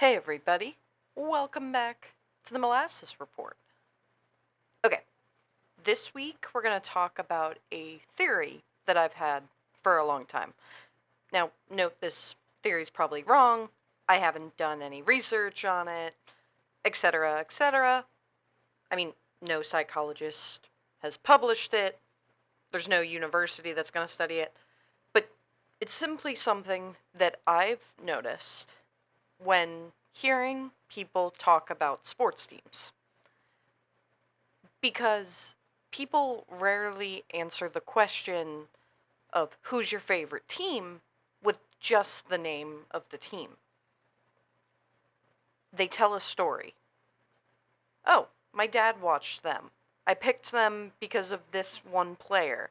Hey everybody, welcome back to the Molasses Report. Okay, this week we're going to talk about a theory that I've had for a long time. Now, note this theory's probably wrong, I haven't done any research on it, etc., etc. I mean, no psychologist has published it, there's no university that's going to study it, but it's simply something that I've noticed when hearing people talk about sports teams. Because people rarely answer the question of who's your favorite team with just the name of the team. They tell a story. Oh, my dad watched them. I picked them because of this one player.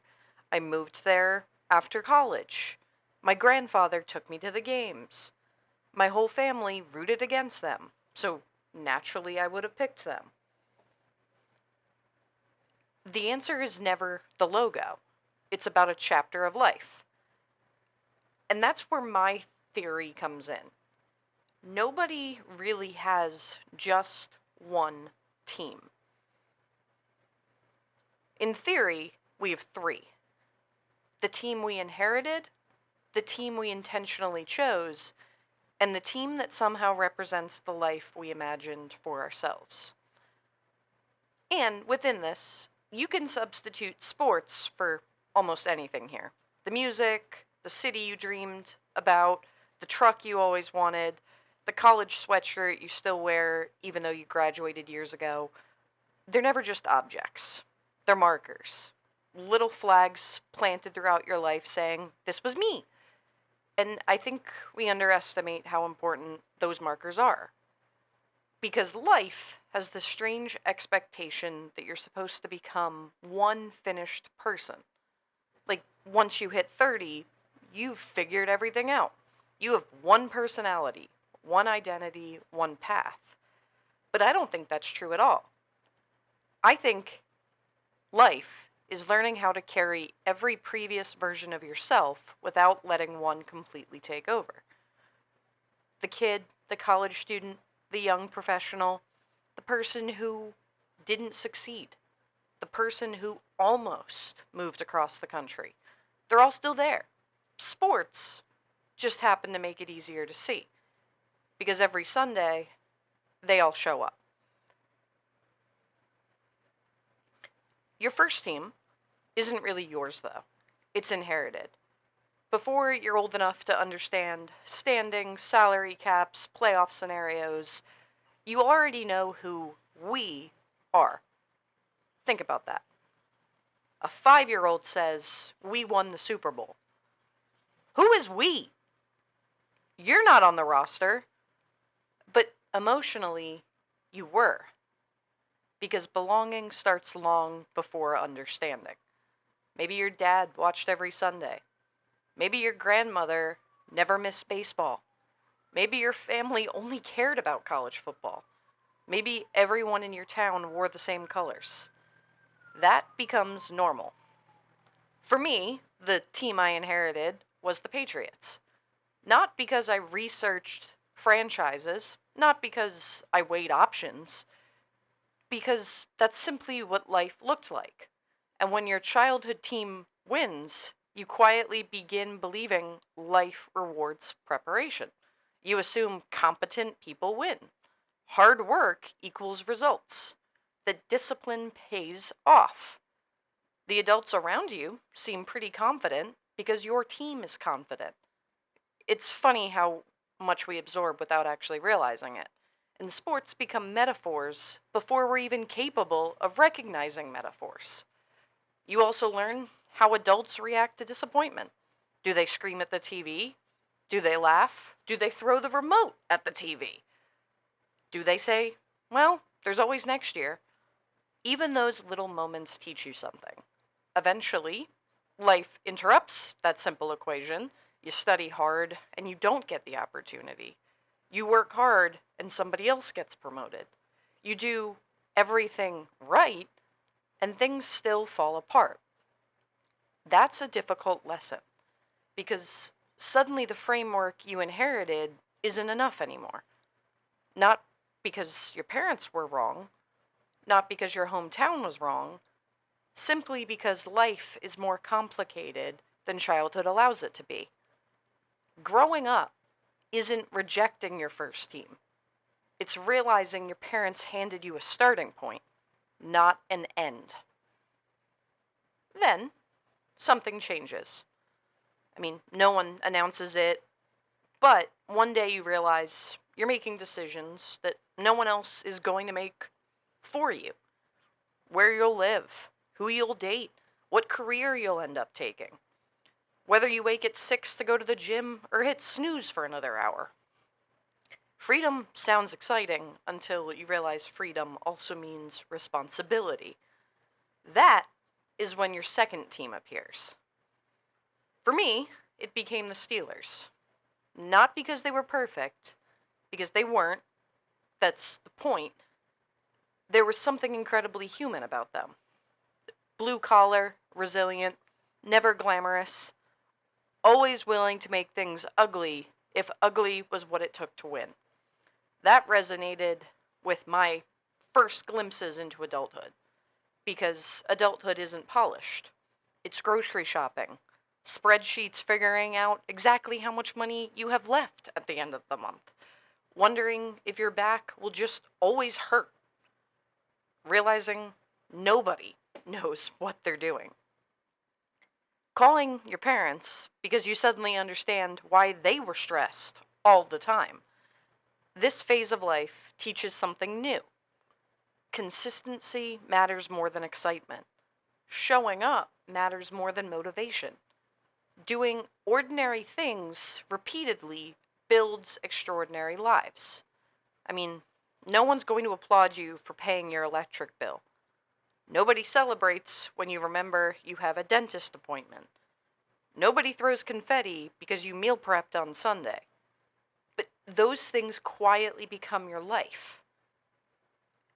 I moved there after college. My grandfather took me to the games. My whole family rooted against them, so naturally I would have picked them. The answer is never the logo. It's about a chapter of life. And that's where my theory comes in. Nobody really has just one team. In theory, we have three: the team we inherited, the team we intentionally chose, and the team that somehow represents the life we imagined for ourselves. And within this, you can substitute sports for almost anything here: the music, the city you dreamed about, the truck you always wanted, the college sweatshirt you still wear even though you graduated years ago. They're never just objects, they're markers. Little flags planted throughout your life saying, "This was me." And I think we underestimate how important those markers are. Because life has this strange expectation that you're supposed to become one finished person. Like, once you hit 30, you've figured everything out. You have one personality, one identity, one path. But I don't think that's true at all. I think life is learning how to carry every previous version of yourself without letting one completely take over. The kid, the college student, the young professional, the person who didn't succeed, the person who almost moved across the country. They're all still there. Sports just happen to make it easier to see, because every Sunday, they all show up. Your first team isn't really yours, though. It's inherited. Before you're old enough to understand standings, salary caps, playoff scenarios, you already know who we are. Think about that. A 5-year-old says, "We won the Super Bowl." Who is we? You're not on the roster, but emotionally, you were. Because belonging starts long before understanding. Maybe your dad watched every Sunday. Maybe your grandmother never missed baseball. Maybe your family only cared about college football. Maybe everyone in your town wore the same colors. That becomes normal. For me, the team I inherited was the Patriots. Not because I researched franchises, not because I weighed options, because that's simply what life looked like. And when your childhood team wins, you quietly begin believing life rewards preparation. You assume competent people win. Hard work equals results. That discipline pays off. The adults around you seem pretty confident because your team is confident. It's funny how much we absorb without actually realizing it. And sports become metaphors before we're even capable of recognizing metaphors. You also learn how adults react to disappointment. Do they scream at the TV? Do they laugh? Do they throw the remote at the TV? Do they say, "Well, there's always next year"? Even those little moments teach you something. Eventually, life interrupts that simple equation. You study hard and you don't get the opportunity. You work hard and somebody else gets promoted. You do everything right and things still fall apart. That's a difficult lesson because suddenly the framework you inherited isn't enough anymore. Not because your parents were wrong, not because your hometown was wrong, simply because life is more complicated than childhood allows it to be. Growing up isn't rejecting your first team, it's realizing your parents handed you a starting point, not an end. Then, something changes. I mean, no one announces it, but one day you realize you're making decisions that no one else is going to make for you. Where you'll live, who you'll date, what career you'll end up taking, whether you wake at 6 to go to the gym or hit snooze for another hour. Freedom sounds exciting until you realize freedom also means responsibility. That is when your second team appears. For me, it became the Steelers. Not because they were perfect, because they weren't. That's the point. There was something incredibly human about them. Blue collar, resilient, never glamorous, always willing to make things ugly if ugly was what it took to win. That resonated with my first glimpses into adulthood, because adulthood isn't polished. It's grocery shopping, spreadsheets figuring out exactly how much money you have left at the end of the month, wondering if your back will just always hurt, realizing nobody knows what they're doing. Calling your parents because you suddenly understand why they were stressed all the time. This phase of life teaches something new. Consistency matters more than excitement. Showing up matters more than motivation. Doing ordinary things repeatedly builds extraordinary lives. I mean, no one's going to applaud you for paying your electric bill. Nobody celebrates when you remember you have a dentist appointment. Nobody throws confetti because you meal prepped on Sunday. But those things quietly become your life.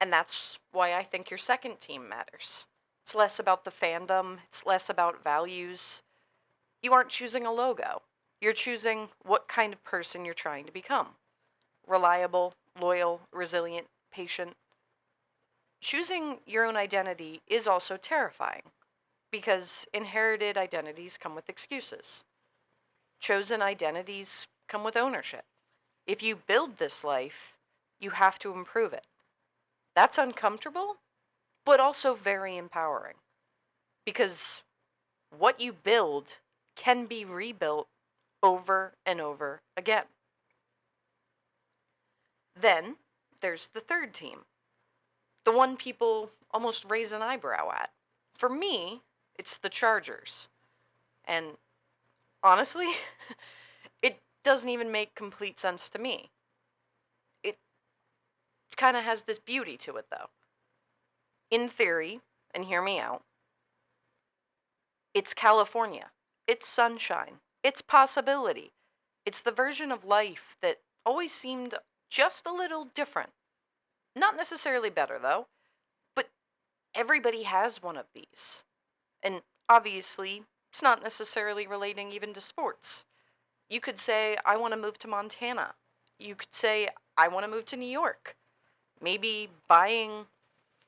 And that's why I think your second team matters. It's less about the fandom, it's less about values. You aren't choosing a logo. You're choosing what kind of person you're trying to become. Reliable, loyal, resilient, patient. Choosing your own identity is also terrifying, because inherited identities come with excuses. Chosen identities come with ownership. If you build this life, you have to improve it. That's uncomfortable, but also very empowering, because what you build can be rebuilt over and over again. Then there's the third team, the one people almost raise an eyebrow at. For me, it's the Chargers. And honestly, it doesn't even make complete sense to me. It kind of has this beauty to it, though. In theory, and hear me out, it's California. It's sunshine. It's possibility. It's the version of life that always seemed just a little different. Not necessarily better, though, but everybody has one of these. And obviously, it's not necessarily relating even to sports. You could say, I want to move to Montana. You could say, I want to move to New York. Maybe buying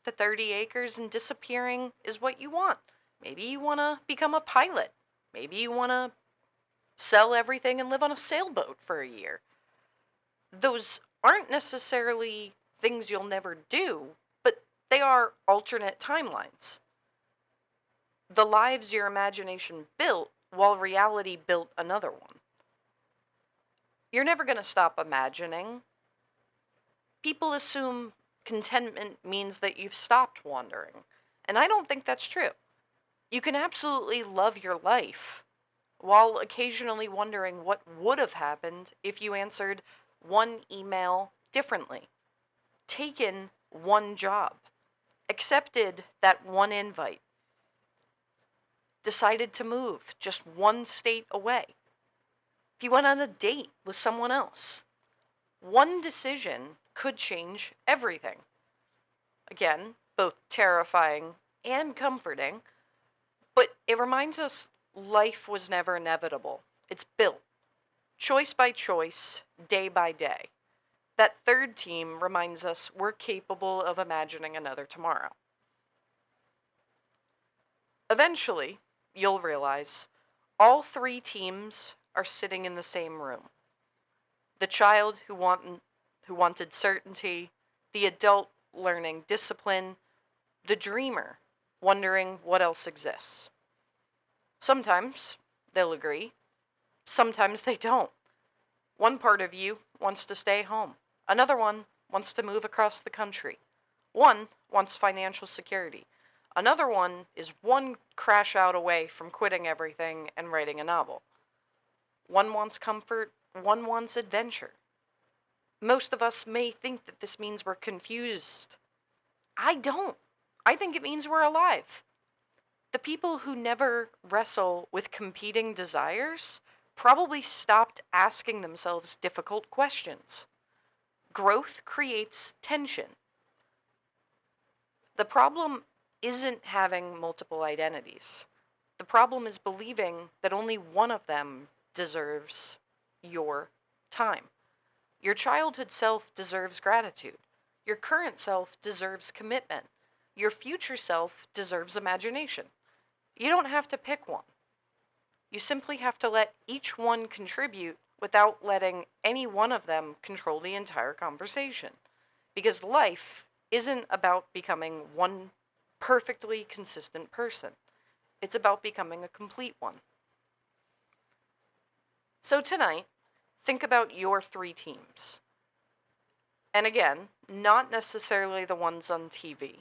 the 30 acres and disappearing is what you want. Maybe you want to become a pilot. Maybe you want to sell everything and live on a sailboat for a year. Those aren't necessarily things you'll never do, but they are alternate timelines. The lives your imagination built while reality built another one. You're never going to stop imagining. People assume contentment means that you've stopped wandering, and I don't think that's true. You can absolutely love your life while occasionally wondering what would have happened if you answered one email differently, taken one job, accepted that one invite, decided to move just one state away, if you went on a date with someone else. One decision could change everything. Again, both terrifying and comforting, but it reminds us life was never inevitable. It's built, choice by choice, day by day. That third team reminds us we're capable of imagining another tomorrow. Eventually, you'll realize all three teams are sitting in the same room. The child who wanted certainty, the adult learning discipline, the dreamer wondering what else exists. Sometimes they'll agree, sometimes they don't. One part of you wants to stay home. Another one wants to move across the country. One wants financial security. Another one is one crash out away from quitting everything and writing a novel. One wants comfort, one wants adventure. Most of us may think that this means we're confused. I don't. I think it means we're alive. The people who never wrestle with competing desires probably stopped asking themselves difficult questions. Growth creates tension. The problem isn't having multiple identities. The problem is believing that only one of them deserves your time. Your childhood self deserves gratitude. Your current self deserves commitment. Your future self deserves imagination. You don't have to pick one. You simply have to let each one contribute without letting any one of them control the entire conversation. Because life isn't about becoming one perfectly consistent person. It's about becoming a complete one. So tonight, think about your three teams. And again, not necessarily the ones on TV,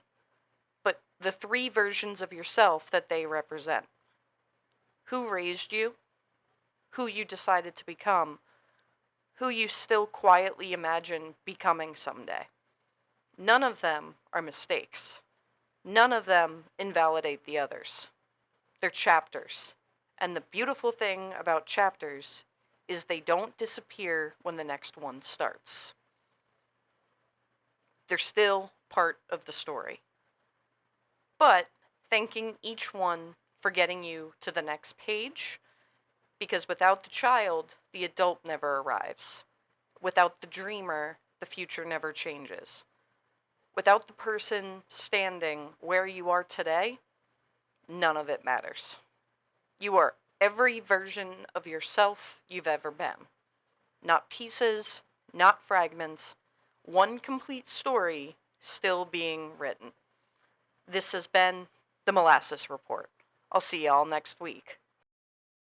but the three versions of yourself that they represent. Who raised you? Who you decided to become? Who you still quietly imagine becoming someday? None of them are mistakes. None of them invalidate the others. They're chapters. And the beautiful thing about chapters is they don't disappear when the next one starts. They're still part of the story. But thanking each one for getting you to the next page, because without the child, the adult never arrives. Without the dreamer, the future never changes. Without the person standing where you are today, none of it matters. You are every version of yourself you've ever been. Not pieces, not fragments, one complete story still being written. This has been the Molasses Report. I'll see y'all next week.